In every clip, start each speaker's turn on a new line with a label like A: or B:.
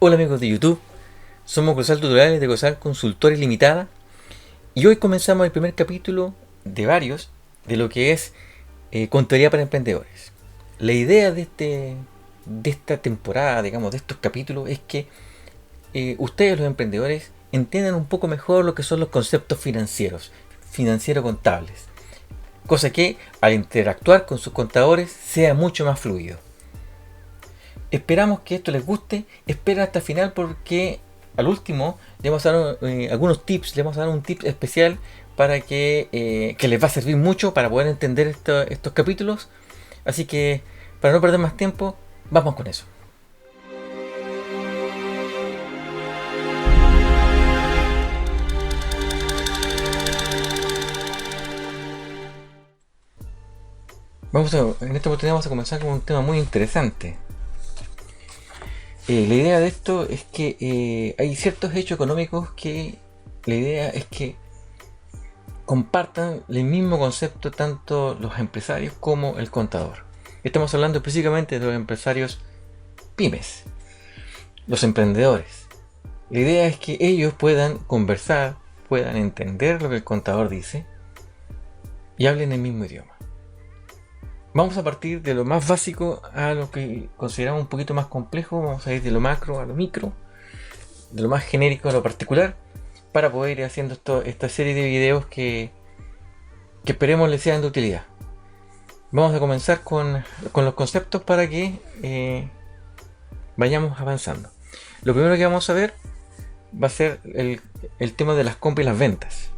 A: Hola amigos de YouTube, somos Cosal Tutoriales de Cosal Consultores Limitada y hoy comenzamos el primer capítulo de varios de lo que es Contaduría para Emprendedores. La idea de esta temporada, digamos, de estos capítulos es que ustedes los emprendedores entiendan un poco mejor lo que son los conceptos financieros, financiero-contables, cosa que al interactuar con sus contadores sea mucho más fluido. Esperamos que esto les guste, esperen hasta el final porque al último le vamos a dar algunos tips, le vamos a dar un tip especial para que les va a servir mucho para poder entender estos capítulos. Así que para no perder más tiempo, vamos con eso. En esta oportunidad vamos a comenzar con un tema muy interesante. La idea de esto es que hay ciertos hechos económicos que la idea es que compartan el mismo concepto tanto los empresarios como el contador. Estamos hablando específicamente de los empresarios pymes, los emprendedores. La idea es que ellos puedan conversar, puedan entender lo que el contador dice y hablen el mismo idioma. Vamos a partir de lo más básico a lo que consideramos un poquito más complejo. Vamos a ir de lo macro a lo micro, de lo más genérico a lo particular, para poder ir haciendo esta serie de videos que esperemos les sean de utilidad. Vamos a comenzar con los conceptos para que vayamos avanzando. Lo primero que vamos a ver va a ser el tema de las compras y las ventas.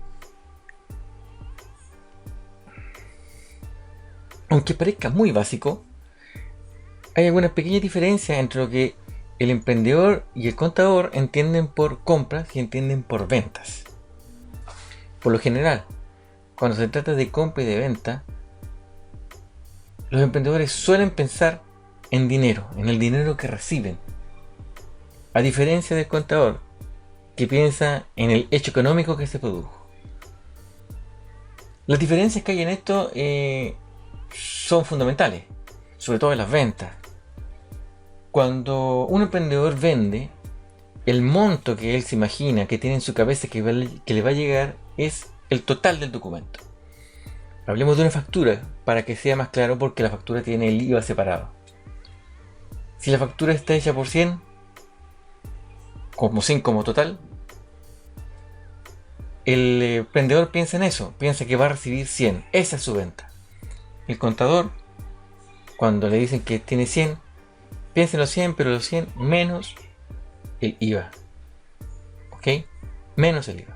A: Aunque parezca muy básico, hay algunas pequeñas diferencias entre lo que el emprendedor y el contador entienden por compras y entienden por ventas. Por lo general, cuando se trata de compra y de venta, los emprendedores suelen pensar en dinero, en el dinero que reciben, a diferencia del contador, que piensa en el hecho económico que se produjo. Las diferencias que hay en esto son fundamentales, sobre todo en las ventas. Cuando un emprendedor vende, el monto que él se imagina que tiene en su cabeza que le va a llegar es el total del documento. Hablemos de una factura para que sea más claro, porque la factura tiene el IVA separado. Si la factura está hecha por 100, como 100 como total, el emprendedor piensa en eso, piensa que va a recibir 100, esa es su venta. El contador, cuando le dicen que tiene 100, piensa en los 100, pero los 100 menos el IVA. ¿Ok? Menos el IVA.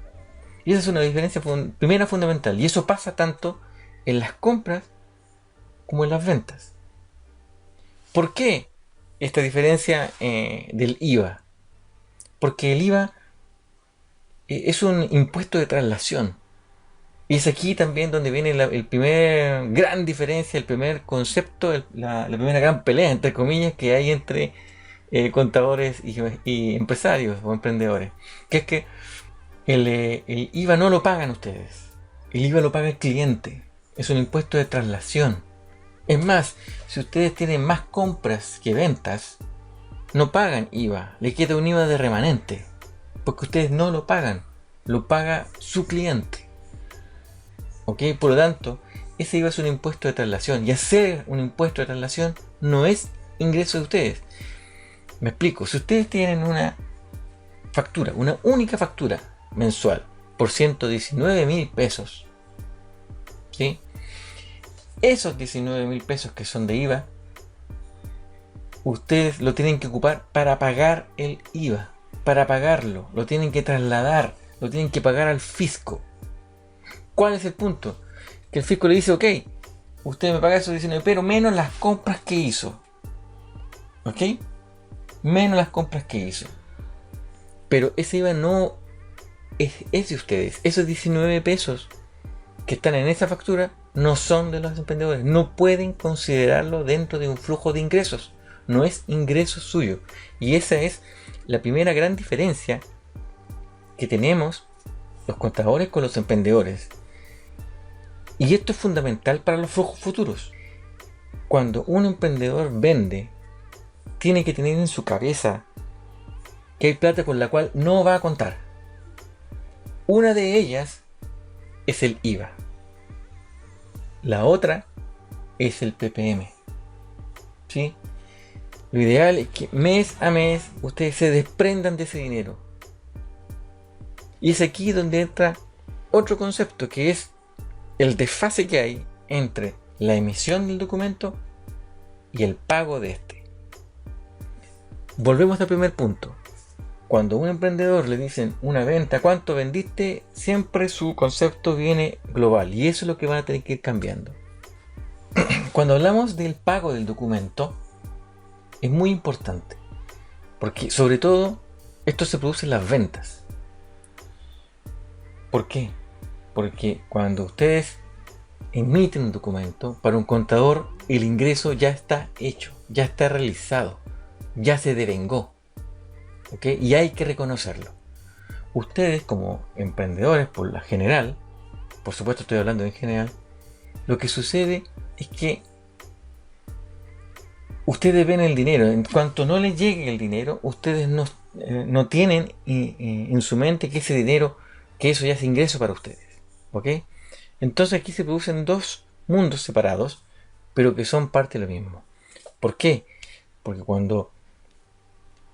A: Y esa es una diferencia primera fundamental. Y eso pasa tanto en las compras como en las ventas. ¿Por qué esta diferencia del IVA? Porque el IVA es un impuesto de traslación. Y es aquí también donde viene el primer gran diferencia, el primer concepto, la primera gran pelea, entre comillas, que hay entre contadores y empresarios o emprendedores. Que es que el IVA no lo pagan ustedes. El IVA lo paga el cliente. Es un impuesto de traslación. Es más, si ustedes tienen más compras que ventas, no pagan IVA. Le queda un IVA de remanente. Porque ustedes no lo pagan. Lo paga su cliente. ¿Ok? Por lo tanto, ese IVA es un impuesto de traslación. Y hacer un impuesto de traslación no es ingreso de ustedes. Me explico. Si ustedes tienen una factura, una única factura mensual por 119.000 pesos, ¿sí? Esos 19.000 pesos que son de IVA, ustedes lo tienen que ocupar para pagar el IVA. Para pagarlo, lo tienen que trasladar, lo tienen que pagar al fisco. ¿Cuál es el punto? Que el fisco le dice, ok, usted me paga esos 19, pero menos las compras que hizo. ¿Ok? Menos las compras que hizo. Pero ese IVA no es de ustedes. Esos 19 pesos que están en esa factura no son de los emprendedores. No pueden considerarlo dentro de un flujo de ingresos. No es ingreso suyo. Y esa es la primera gran diferencia que tenemos los contadores con los emprendedores. Y esto es fundamental para los flujos futuros. Cuando un emprendedor vende, tiene que tener en su cabeza que hay plata con la cual no va a contar. Una de ellas es el IVA. La otra es el PPM. ¿Sí? Lo ideal es que mes a mes ustedes se desprendan de ese dinero. Y es aquí donde entra otro concepto, que es el desfase que hay entre la emisión del documento y el pago de este. Volvemos al primer punto. Cuando a un emprendedor le dicen una venta, ¿cuánto vendiste? Siempre su concepto viene global, y eso es lo que van a tener que ir cambiando. Cuando hablamos del pago del documento, es muy importante, porque sobre todo esto se produce en las ventas. ¿Por qué? Porque cuando ustedes emiten un documento, para un contador el ingreso ya está hecho, ya está realizado, ya se devengó, ¿ok? Y hay que reconocerlo. Ustedes como emprendedores, por la general, por supuesto estoy hablando en general, lo que sucede es que ustedes ven el dinero. En cuanto no les llegue el dinero, ustedes no tienen en su mente que ese dinero, que eso ya es ingreso para ustedes, ¿ok? Entonces aquí se producen dos mundos separados, pero que son parte de lo mismo. ¿Por qué? Porque cuando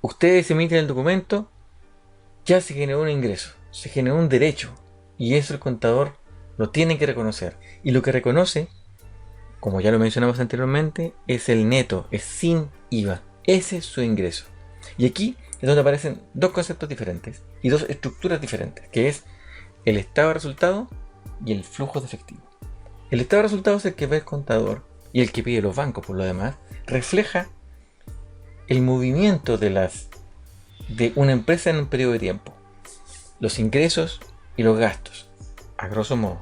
A: ustedes emiten el documento, ya se generó un ingreso, se generó un derecho, y eso el contador lo tiene que reconocer. Y lo que reconoce, como ya lo mencionamos anteriormente, es el neto, es sin IVA. Ese es su ingreso. Y aquí es donde aparecen dos conceptos diferentes y dos estructuras diferentes, que es el estado de resultado y el flujo de efectivo. El estado de resultado es el que ve el contador y el que pide los bancos, por lo demás, refleja el movimiento de una empresa en un periodo de tiempo, los ingresos y los gastos, a grosso modo.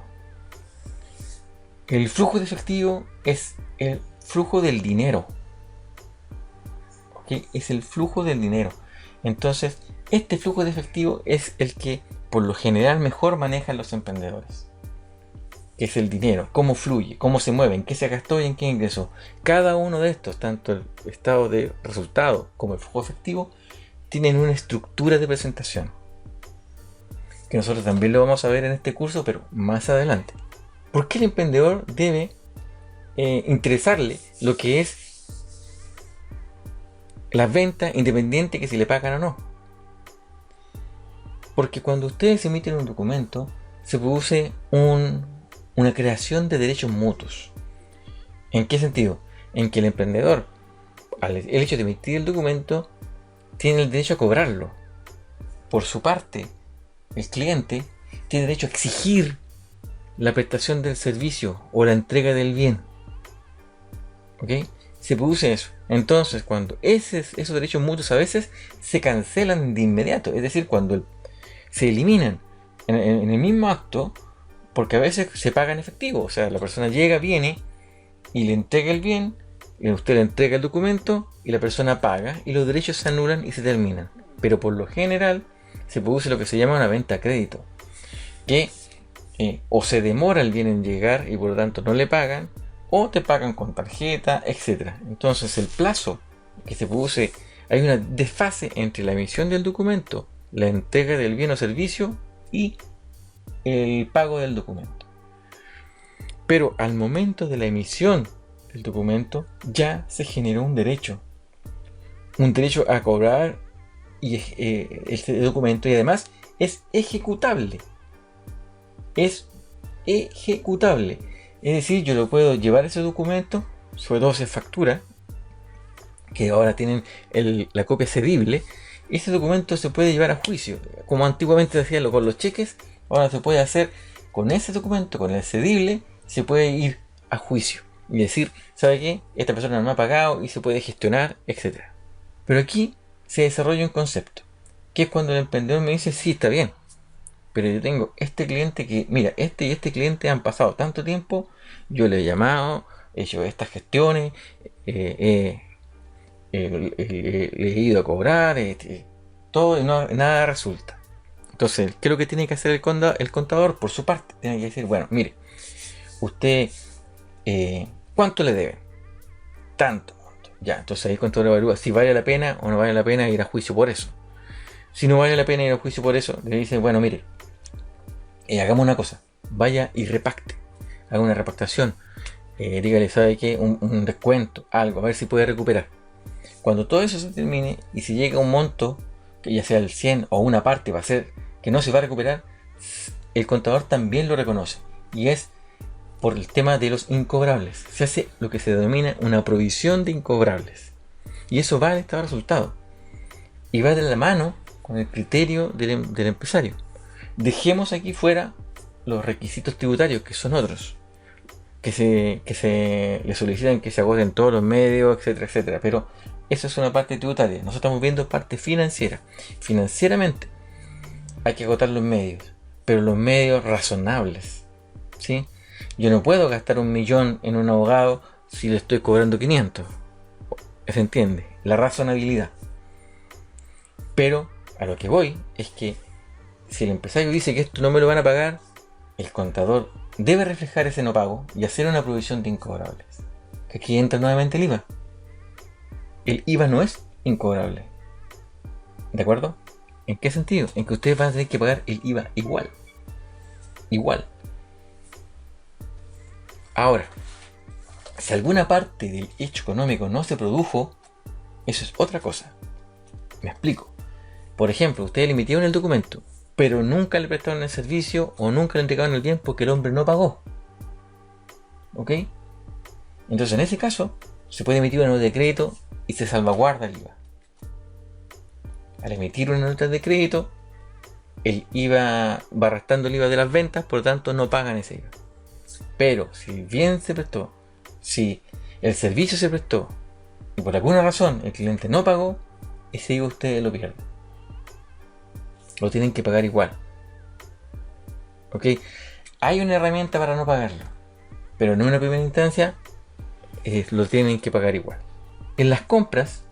A: El flujo de efectivo es el flujo del dinero, ¿ok? Es el flujo del dinero. Entonces, este flujo de efectivo es el que por lo general mejor manejan los emprendedores, que es el dinero, cómo fluye, cómo se mueve, en qué se gastó y en qué ingresó. Cada uno de estos, tanto el estado de resultado como el flujo efectivo, tienen una estructura de presentación, que nosotros también lo vamos a ver en este curso, pero más adelante. ¿Por qué el emprendedor debe interesarle lo que es la venta, independiente que si le pagan o no? Porque cuando ustedes emiten un documento, se produce una creación de derechos mutuos. ¿En qué sentido? En que el emprendedor, el hecho de emitir el documento, tiene el derecho a cobrarlo. Por su parte, el cliente tiene derecho a exigir la prestación del servicio o la entrega del bien. ¿Ok? Se produce eso. Entonces, cuando esos derechos mutuos a veces se cancelan de inmediato, es decir, cuando se eliminan en el mismo acto, porque a veces se paga en efectivo. O sea, la persona llega, viene y le entrega el bien, y usted le entrega el documento y la persona paga y los derechos se anulan y se terminan. Pero por lo general se produce lo que se llama una venta a crédito, que o se demora el bien en llegar y por lo tanto no le pagan, o te pagan con tarjeta, etc. Entonces el plazo que se produce, hay una desfase entre la emisión del documento, la entrega del bien o servicio y el pago del documento. Pero al momento de la emisión del documento ya se generó un derecho a cobrar y este documento, y además es ejecutable. Es decir, yo lo puedo llevar ese documento, sobre todo si es factura, que ahora tienen la copia cedible. Ese documento se puede llevar a juicio, como antiguamente se hacía con los cheques. Ahora se puede hacer con ese documento, con el cedible, se puede ir a juicio y decir, ¿sabe qué? Esta persona no me ha pagado, y se puede gestionar, etc. Pero aquí se desarrolla un concepto, que es cuando el emprendedor me dice, sí, está bien, pero yo tengo este cliente que, mira, este y este cliente han pasado tanto tiempo, yo le he llamado, he hecho estas gestiones, le he ido a cobrar, todo, y nada resulta. Entonces, ¿qué es lo que tiene que hacer el contador? Por su parte, tiene que decir, bueno, mire, usted, ¿cuánto le debe? Tanto. Ya, entonces ahí el contador evalúa si vale la pena o no vale la pena ir a juicio por eso. Si no vale la pena ir a juicio por eso, le dicen, bueno, mire, hagamos una cosa, vaya y repacte, haga una repactación, dígale, ¿sabe qué? Un descuento, algo, a ver si puede recuperar. Cuando todo eso se termine y si llega a un monto, que ya sea el 100 o una parte va a ser que no se va a recuperar, el contador también lo reconoce. Y es por el tema de los incobrables. Se hace lo que se denomina una provisión de incobrables. Y eso va a estar resultado. Y va de la mano con el criterio del empresario. Dejemos aquí fuera los requisitos tributarios, que son otros. Que se le solicitan que se agoten todos los medios, etcétera, etcétera. Pero eso es una parte tributaria. Nosotros estamos viendo parte financiera. Financieramente hay que agotar los medios, pero los medios razonables, ¿sí? Yo no puedo gastar 1.000.000 en un abogado si le estoy cobrando 500. ¿Se entiende? La razonabilidad. Pero a lo que voy es que si el empresario dice que esto no me lo van a pagar, el contador debe reflejar ese no pago y hacer una provisión de incobrables. Que aquí entra nuevamente el IVA. El IVA no es incobrable. ¿De acuerdo? ¿En qué sentido? En que ustedes van a tener que pagar el IVA igual. Igual. Ahora, si alguna parte del hecho económico no se produjo, eso es otra cosa. Me explico. Por ejemplo, ustedes le emitieron el documento, pero nunca le prestaron el servicio o nunca le entregaron el bien porque el hombre no pagó. ¿Ok? Entonces, en ese caso, se puede emitir un nuevo decreto y se salvaguarda el IVA. Al emitir una nota de crédito, el IVA va restando el IVA de las ventas, por lo tanto no pagan ese IVA. Pero si el bien se prestó, si el servicio se prestó y por alguna razón el cliente no pagó, ese IVA ustedes lo pierden. Lo tienen que pagar igual. ¿Ok? Hay una herramienta para no pagarlo, pero en una primera instancia lo tienen que pagar igual. En las compras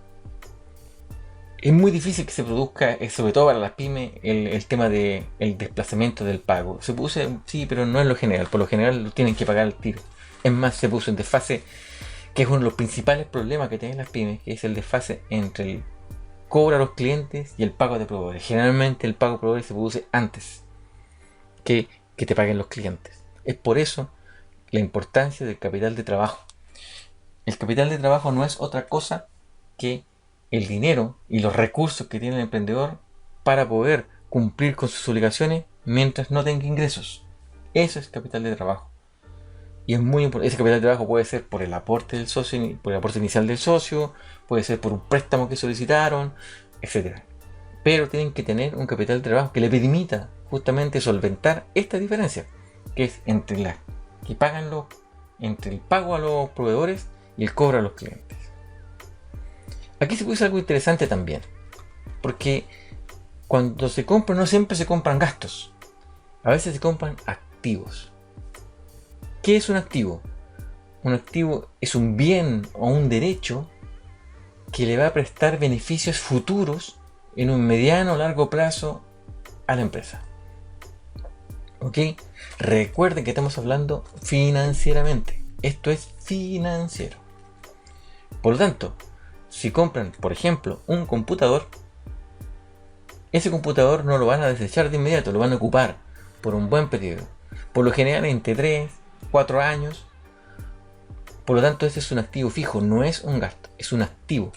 A: es muy difícil que se produzca, sobre todo para las pymes, el tema del desplazamiento del pago. Se puso, sí, pero no es lo general. Por lo general lo tienen que pagar al tiro. Es más, se puso en desfase, que es uno de los principales problemas que tienen las pymes, que es el desfase entre el cobro a los clientes y el pago de proveedores. Generalmente el pago de proveedores se produce antes que te paguen los clientes. Es por eso la importancia del capital de trabajo. El capital de trabajo no es otra cosa que el dinero y los recursos que tiene el emprendedor para poder cumplir con sus obligaciones mientras no tenga ingresos. Eso es capital de trabajo. Y es muy importante. Ese capital de trabajo puede ser por el aporte del socio, por el aporte inicial del socio, puede ser por un préstamo que solicitaron, etc. Pero tienen que tener un capital de trabajo que le permita justamente solventar esta diferencia, que es entre entre el pago a los proveedores y el cobro a los clientes. Aquí se puede hacer algo interesante también, porque cuando se compra no siempre se compran gastos, a veces se compran activos. ¿Qué es un activo? Un activo es un bien o un derecho que le va a prestar beneficios futuros en un mediano o largo plazo a la empresa. ¿Ok? Recuerden que estamos hablando financieramente. Esto es financiero. Por lo tanto, si compran, por ejemplo, un computador, ese computador no lo van a desechar de inmediato, lo van a ocupar por un buen periodo. Por lo general entre 3, 4 años. Por lo tanto, ese es un activo fijo, no es un gasto, es un activo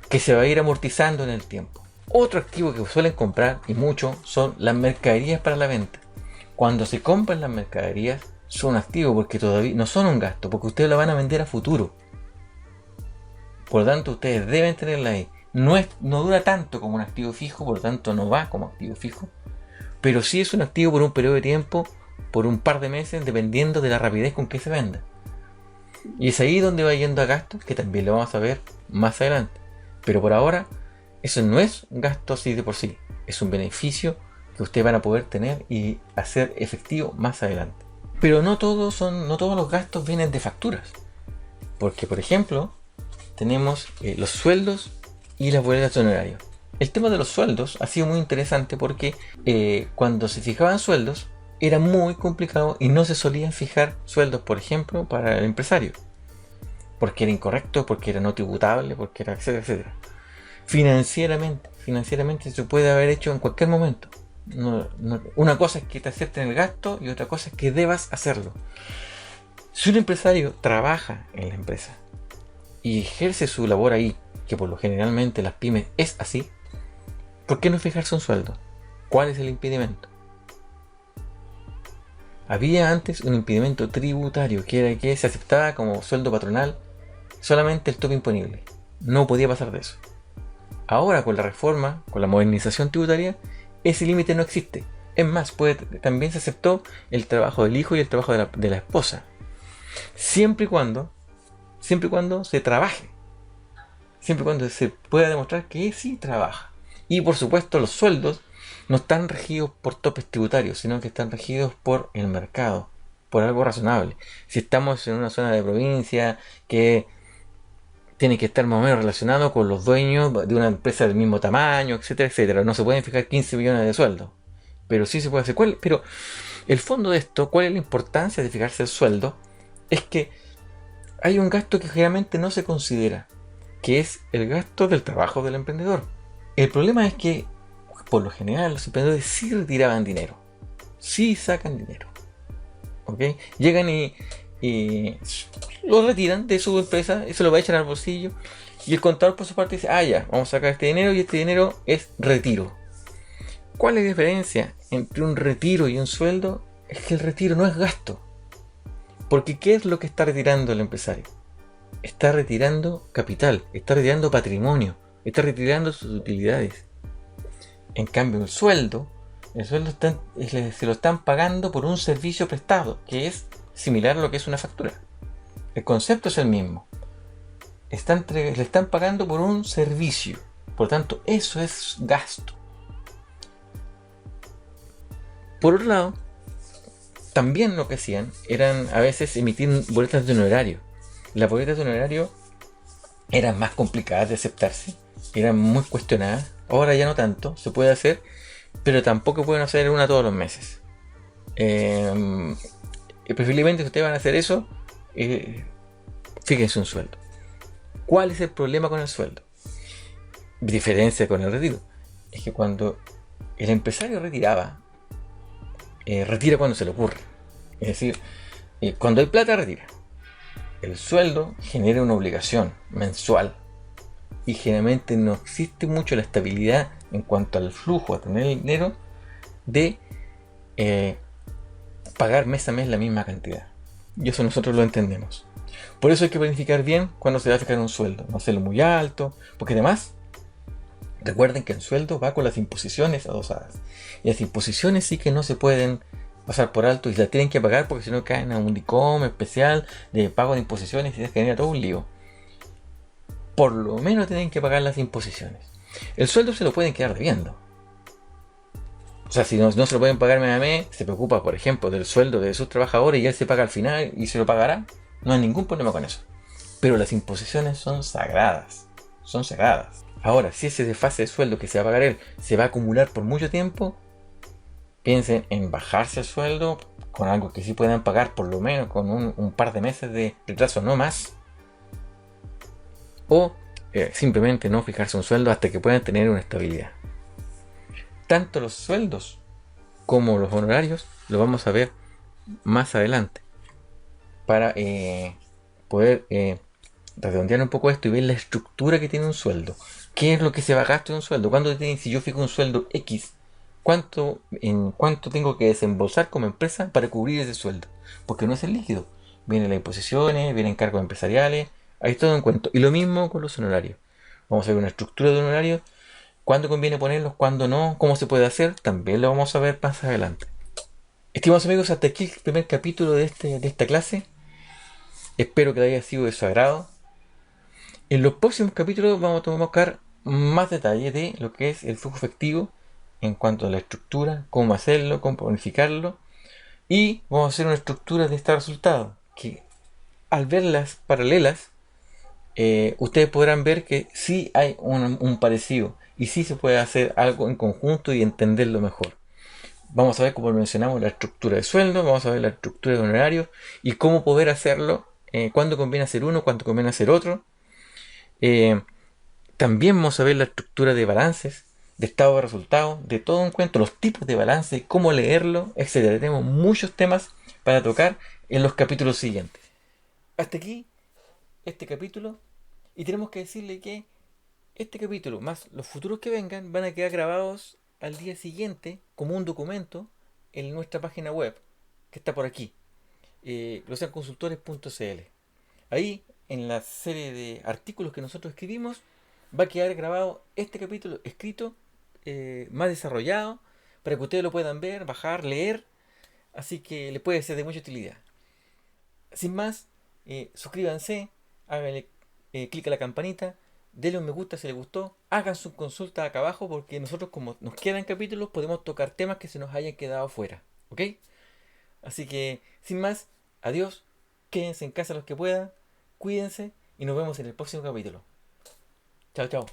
A: que se va a ir amortizando en el tiempo. Otro activo que suelen comprar, y mucho, son las mercaderías para la venta. Cuando se compran las mercaderías, son activos porque todavía no son un gasto, porque ustedes lo van a vender a futuro. Por lo tanto, ustedes deben tenerla ahí. No dura tanto como un activo fijo, por lo tanto no va como activo fijo. Pero sí es un activo por un periodo de tiempo, por un par de meses, dependiendo de la rapidez con que se venda. Y es ahí donde va yendo a gastos, que también lo vamos a ver más adelante. Pero por ahora, eso no es un gasto así de por sí. Es un beneficio que ustedes van a poder tener y hacer efectivo más adelante. Pero no todos los gastos vienen de facturas. Porque, por ejemplo, tenemos los sueldos y las boletas de honorario. El tema de los sueldos ha sido muy interesante porque cuando se fijaban sueldos era muy complicado y no se solían fijar sueldos, por ejemplo, para el empresario. Porque era incorrecto, porque era no tributable, porque era etcétera, etcétera. Financieramente se puede haber hecho en cualquier momento. Una cosa es que te acepten el gasto y otra cosa es que debas hacerlo. Si un empresario trabaja en la empresa y ejerce su labor ahí, que por lo generalmente las pymes es así, ¿por qué no fijarse un sueldo? ¿Cuál es el impedimento? Había antes un impedimento tributario, que era que se aceptaba como sueldo patronal solamente el tope imponible. No podía pasar de eso. Ahora con la reforma, con la modernización tributaria, ese límite no existe. Es más, también se aceptó el trabajo del hijo y el trabajo de la esposa. Siempre y cuando se trabaje. Siempre y cuando se pueda demostrar que sí trabaja. Y por supuesto los sueldos no están regidos por topes tributarios, sino que están regidos por el mercado, por algo razonable. Si estamos en una zona de provincia que tiene que estar más o menos relacionado con los dueños de una empresa del mismo tamaño, etcétera, etcétera. No se pueden fijar 15 millones de sueldo, pero sí se puede hacer. Pero el fondo de esto, ¿cuál es la importancia de fijarse el sueldo? Es que hay un gasto que generalmente no se considera, que es el gasto del trabajo del emprendedor. El problema es que, por lo general, los emprendedores sí retiraban dinero, sí sacan dinero, ¿ok? Llegan y lo retiran de su empresa y se lo va a echar al bolsillo, y el contador por su parte dice, ya, vamos a sacar este dinero y este dinero es retiro. ¿Cuál es la diferencia entre un retiro y un sueldo? Es que el retiro no es gasto. Porque ¿qué es lo que está retirando el empresario? Está retirando capital, está retirando patrimonio, está retirando sus utilidades. En cambio el sueldo se lo están pagando por un servicio prestado, que es similar a lo que es una factura. El concepto es el mismo. Le están pagando por un servicio. Por lo tanto, eso es gasto. Por otro lado, también lo que hacían eran a veces emitir boletas de honorario. Las boletas de honorario eran más complicadas de aceptarse, eran muy cuestionadas. Ahora ya no tanto, se puede hacer, pero tampoco pueden hacer una todos los meses. Preferiblemente si ustedes van a hacer eso, fíjense un sueldo. ¿Cuál es el problema con el sueldo? Diferencia con el retiro. Es que cuando el empresario retira cuando se le ocurre. Es decir, cuando hay plata retira. El sueldo genera una obligación mensual. Y generalmente no existe mucho la estabilidad en cuanto al flujo, a tener el dinero de pagar mes a mes la misma cantidad. Y eso nosotros lo entendemos. Por eso hay que planificar bien cuando se va a fijar un sueldo. No hacerlo muy alto, porque además recuerden que el sueldo va con las imposiciones adosadas. Y las imposiciones sí que no se pueden pasar por alto y las tienen que pagar, porque si no caen a un DICOM especial de pago de imposiciones y se genera todo un lío. Por lo menos tienen que pagar las imposiciones. El sueldo se lo pueden quedar debiendo. O sea, si no se lo pueden pagar mes a mes, se preocupa, por ejemplo, del sueldo de sus trabajadores y él se paga al final y se lo pagará. No hay ningún problema con eso. Pero las imposiciones son sagradas. Son sagradas. Ahora, si ese desfase de sueldo que se va a pagar él se va a acumular por mucho tiempo, piensen en bajarse el sueldo con algo que sí puedan pagar, por lo menos con un par de meses de retraso, no más. O simplemente no fijarse un sueldo hasta que puedan tener una estabilidad. Tanto los sueldos como los honorarios lo vamos a ver más adelante para poder redondear un poco esto y ver la estructura que tiene un sueldo. ¿Qué es lo que se va a gastar en un sueldo? Si yo fijo un sueldo X, ¿cuánto tengo que desembolsar como empresa para cubrir ese sueldo? Porque no es el líquido. Vienen las imposiciones, vienen cargos empresariales, hay todo en cuento. Y lo mismo con los honorarios. Vamos a ver una estructura de honorarios. ¿Cuándo conviene ponerlos? ¿Cuándo no? ¿Cómo se puede hacer? También lo vamos a ver más adelante. Estimados amigos, hasta aquí el primer capítulo de esta clase. Espero que haya sido de su agrado. En los próximos capítulos vamos a tocar más detalles de lo que es el flujo efectivo en cuanto a la estructura, cómo hacerlo, cómo planificarlo. Y vamos a hacer una estructura de este resultado que al verlas paralelas, ustedes podrán ver que sí hay un parecido y sí se puede hacer algo en conjunto y entenderlo mejor. Vamos a ver, como mencionamos, la estructura de sueldo, vamos a ver la estructura de honorarios y cómo poder hacerlo, cuándo conviene hacer uno, cuándo conviene hacer otro. También vamos a ver la estructura de balances, de estado de resultados, de todo un cuento, los tipos de balance, cómo leerlo, etcétera. Tenemos muchos temas para tocar en los capítulos siguientes. Hasta aquí este capítulo, y tenemos que decirle que este capítulo más los futuros que vengan van a quedar grabados al día siguiente como un documento en nuestra página web que está por aquí, glosianconsultores.cl. Ahí, en la serie de artículos que nosotros escribimos, va a quedar grabado este capítulo escrito, más desarrollado, para que ustedes lo puedan ver, bajar, leer, así que les puede ser de mucha utilidad. Sin más, suscríbanse, háganle clic a la campanita, denle un me gusta si les gustó, hagan su consulta acá abajo porque nosotros como nos quedan capítulos podemos tocar temas que se nos hayan quedado fuera, ¿ok? Así que, sin más, adiós, quédense en casa los que puedan, cuídense y nos vemos en el próximo capítulo. Chao, chao.